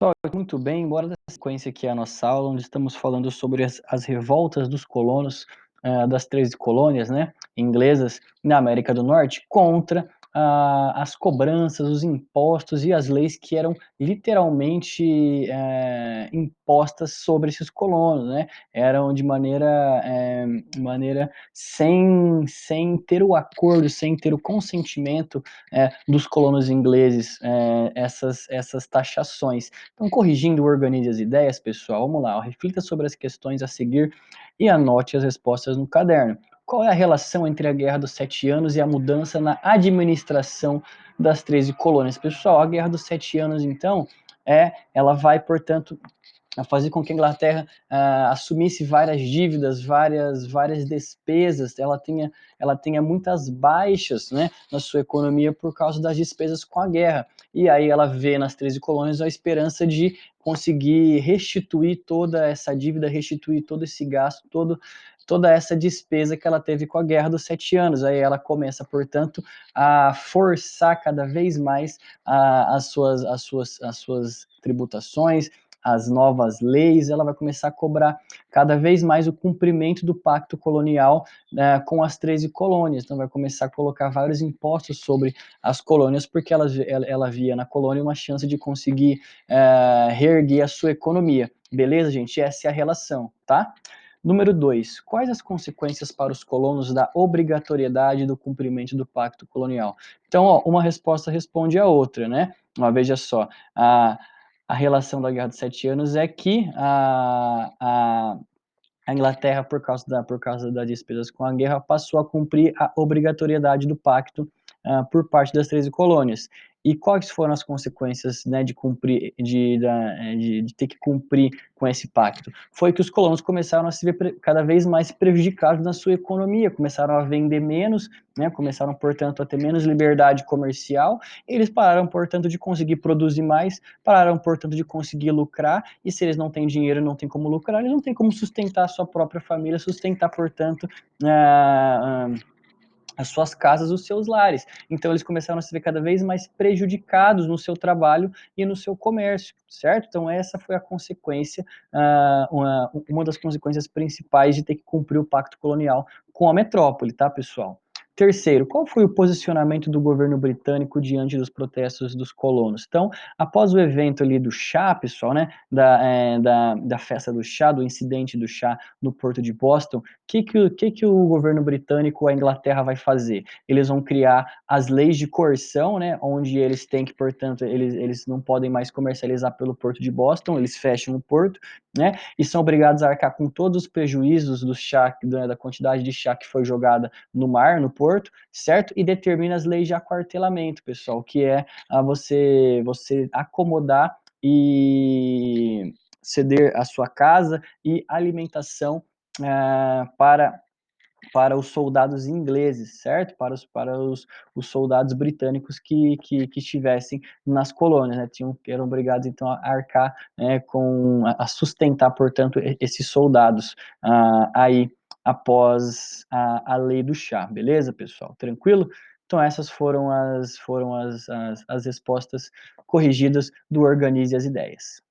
Pessoal, muito bem, bora dar sequência aqui à nossa aula, onde estamos falando sobre as revoltas dos colonos, das 13 colônias, né, inglesas na América do Norte, contra as cobranças, os impostos e as leis que eram literalmente impostas sobre esses colonos, né, eram de maneira sem ter o acordo, sem ter o consentimento dos colonos ingleses, essas taxações. Então, corrigindo o Organize as Ideias, pessoal, vamos lá, ó, reflita sobre as questões a seguir e anote as respostas no caderno. Qual é a relação entre a Guerra dos Sete Anos e a mudança na administração das 13 colônias? Pessoal, a Guerra dos Sete Anos, então, ela vai, portanto, a fazer com que a Inglaterra assumisse várias dívidas, várias despesas, ela tenha muitas baixas, né, na sua economia por causa das despesas com a guerra. E aí ela vê nas 13 colônias a esperança de conseguir restituir toda essa dívida, restituir todo esse gasto, toda essa despesa que ela teve com a Guerra dos Sete Anos. Aí ela começa, portanto, a forçar cada vez mais as suas tributações, as novas leis, ela vai começar a cobrar cada vez mais o cumprimento do pacto colonial, né, com as 13 colônias. Então vai começar a colocar vários impostos sobre as colônias, porque ela via na colônia uma chance de conseguir reerguer a sua economia. Beleza, gente? Essa é a relação, tá? Número 2. Quais as consequências para os colonos da obrigatoriedade do cumprimento do pacto colonial? Então, ó, uma resposta responde a outra, né? Veja só, a relação da Guerra dos Sete Anos é que a Inglaterra, por causa das despesas com a guerra, passou a cumprir a obrigatoriedade do pacto por parte das 13 colônias. E quais foram as consequências, né, de ter que cumprir com esse pacto? Foi que os colonos começaram a se ver cada vez mais prejudicados na sua economia, começaram a vender menos, né, começaram, portanto, a ter menos liberdade comercial, e eles pararam, portanto, de conseguir produzir mais, pararam, portanto, de conseguir lucrar, e se eles não têm dinheiro, não têm como lucrar, eles não têm como sustentar a sua própria família, sustentar, portanto, as suas casas, os seus lares. Então eles começaram a se ver cada vez mais prejudicados no seu trabalho e no seu comércio, certo? Então essa foi a consequência, uma das consequências principais de ter que cumprir o pacto colonial com a metrópole, tá, pessoal? Terceiro, qual foi o posicionamento do governo britânico diante dos protestos dos colonos? Então, após o evento ali do chá, pessoal, né, da festa do chá, do incidente do chá no porto de Boston, que o governo britânico, a Inglaterra vai fazer? Eles vão criar as leis de coerção, né, onde eles têm que, portanto, eles não podem mais comercializar pelo porto de Boston, eles fecham o porto, né, e são obrigados a arcar com todos os prejuízos do chá, da quantidade de chá que foi jogada no mar, no porto, certo? E determina as leis de aquartelamento, pessoal, que é você acomodar e ceder a sua casa e alimentação para os soldados ingleses, certo? Para os soldados britânicos que estivessem nas colônias, né? Eram obrigados, então, a arcar, né, a sustentar, portanto, esses soldados aí após a lei do chá, beleza, pessoal? Tranquilo? Então, essas foram as respostas corrigidas do Organize as Ideias.